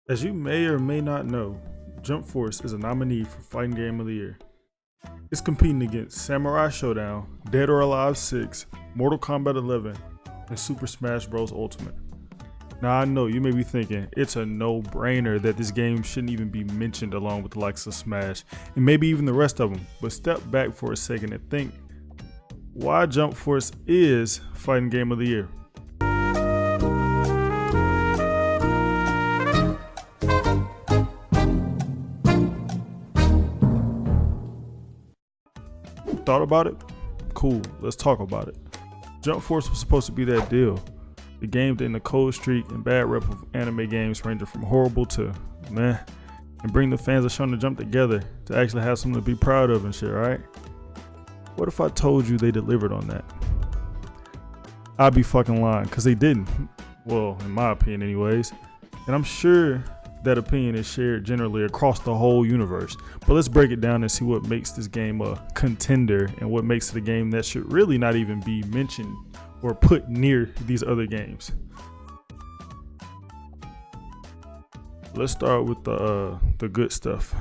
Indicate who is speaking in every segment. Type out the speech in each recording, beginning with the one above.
Speaker 1: As you may or may not know, Jump Force is a nominee for Fighting Game of the Year. It's competing against Samurai Showdown, Dead or Alive 6, Mortal Kombat 11, and Super Smash Bros. Ultimate. Now I know you may be thinking it's a no-brainer that this game shouldn't even be mentioned along with the likes of Smash, and maybe even the rest of them, but step back for a second and think why Jump Force is Fighting Game of the Year. Thought about it? Cool, let's talk about it. Jump Force was supposed to be that deal. The game to end the cold streak and bad rep of anime games ranging from horrible to meh, and bring the fans of Shonen Jump together to actually have something to be proud of and shit, right? What if I told you they delivered on that? I'd be fucking lying, cause they didn't. Well, in my opinion anyways. And I'm sure that opinion is shared generally across the whole universe. But let's break it down and see what makes this game a contender and what makes it a game that should really not even be mentioned or put near these other games. Let's start with the good stuff.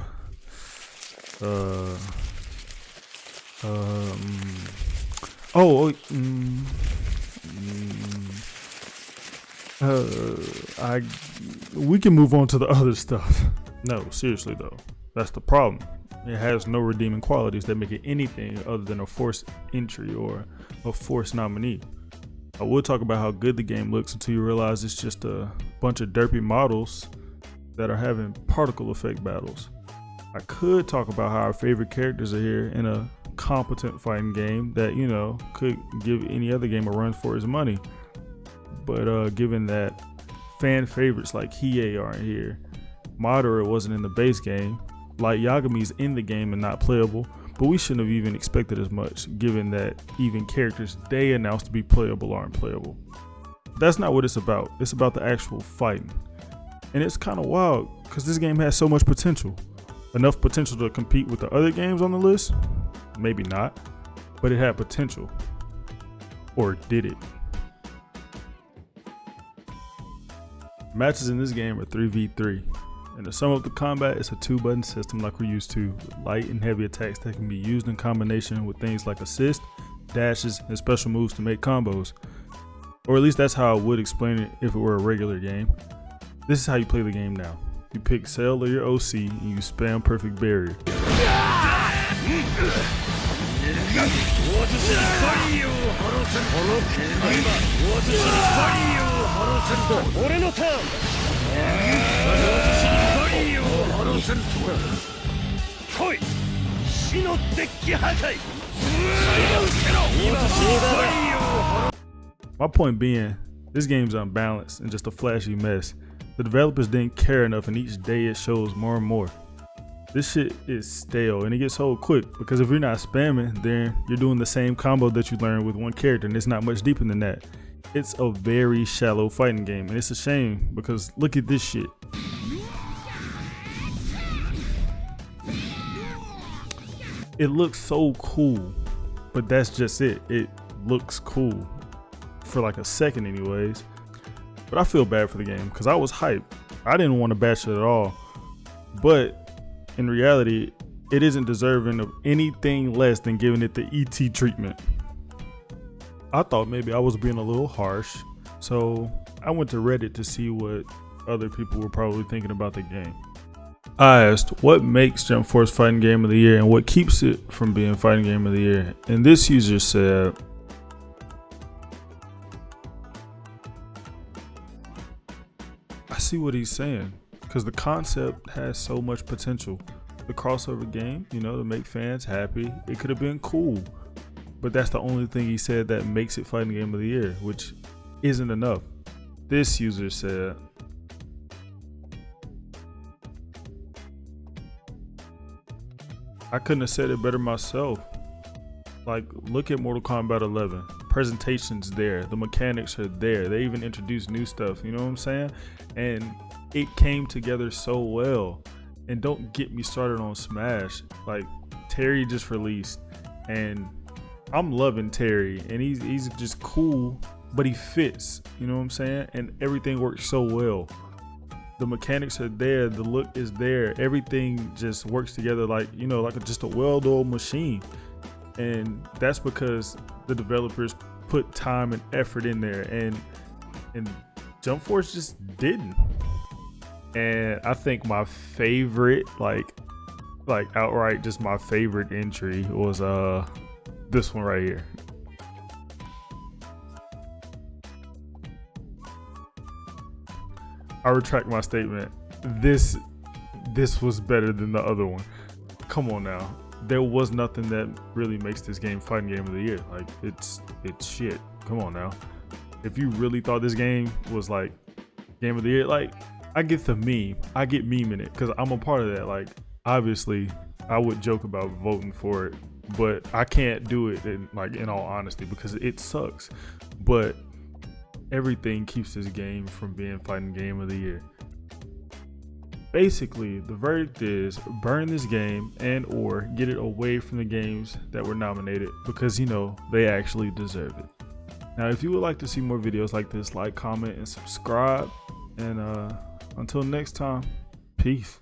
Speaker 1: We can move on to the other stuff. No, seriously though, that's the problem. It has no redeeming qualities that make it anything other than a forced entry or a forced nominee. I will talk about how good the game looks until you realize it's just a bunch of derpy models that are having particle effect battles. I could talk about how our favorite characters are here in a competent fighting game that, you know, could give any other game a run for his money. But given that fan favorites like Hiei aren't here, Madara wasn't in the base game, Light Yagami's in the game and not playable, but we shouldn't have even expected as much given that even characters they announced to be playable aren't playable. That's not what it's about. It's about the actual fighting. And it's kind of wild because this game has so much potential. Enough potential to compete with the other games on the list? Maybe not, but it had potential. Or did it? Matches in this game are 3v3, and to sum up the combat, it's a 2-button system like we're used to, with light and heavy attacks that can be used in combination with things like assist, dashes, and special moves to make combos. Or at least that's how I would explain it if it were a regular game. This is how you play the game now. You pick Cell or your OC and you spam Perfect Barrier. My point being, this game's unbalanced and just a flashy mess. The developers didn't care enough, and each day it shows more and more. This shit is stale and it gets old quick because if you're not spamming, then you're doing the same combo that you learned with one character and it's not much deeper than that. It's a very shallow fighting game and it's a shame because look at this shit. It looks so cool, but that's just it. It looks cool for like a second anyways. But I feel bad for the game because I was hyped. I didn't want to bash it at all. But in reality, it isn't deserving of anything less than giving it the ET treatment. I thought maybe I was being a little harsh, so I went to Reddit to see what other people were probably thinking about the game. I asked what makes Jump Force Fighting Game of the Year and what keeps it from being Fighting Game of the Year, and this user said, I see what he's saying, because the concept has so much potential. The crossover game, you know, to make fans happy, it could have been cool. But that's the only thing he said that makes it Fighting Game of the Year, which isn't enough. This user said, I couldn't have said it better myself. Like, look at Mortal Kombat 11. Presentation's there, the mechanics are there, they even introduced new stuff, you know what I'm saying? And it came together so well. And don't get me started on Smash. Like, Terry just released and I'm loving Terry and he's just cool, but he fits, you know what I'm saying? And everything works so well. The mechanics are there, the look is there, everything just works together like, you know, like just a well-oiled machine. And that's because the developers put time and effort in there, and Jump Force just didn't. And I think my favorite, like outright just my favorite entry was this one right here. I retract my statement. This was better than the other one. Come on now. There was nothing that really makes this game fighting game of the year. Like it's shit. Come on now. If you really thought this game was like game of the year, like I get the meme. I get memeing it because I'm a part of that. Like obviously I would joke about voting for it, but I can't do it in all honesty because it sucks. But everything keeps this game from being fighting game of the year. Basically, the verdict is burn this game and or get it away from the games that were nominated because, you know, they actually deserve it. Now, if you would like to see more videos like this, like, comment, and subscribe. And until next time, peace.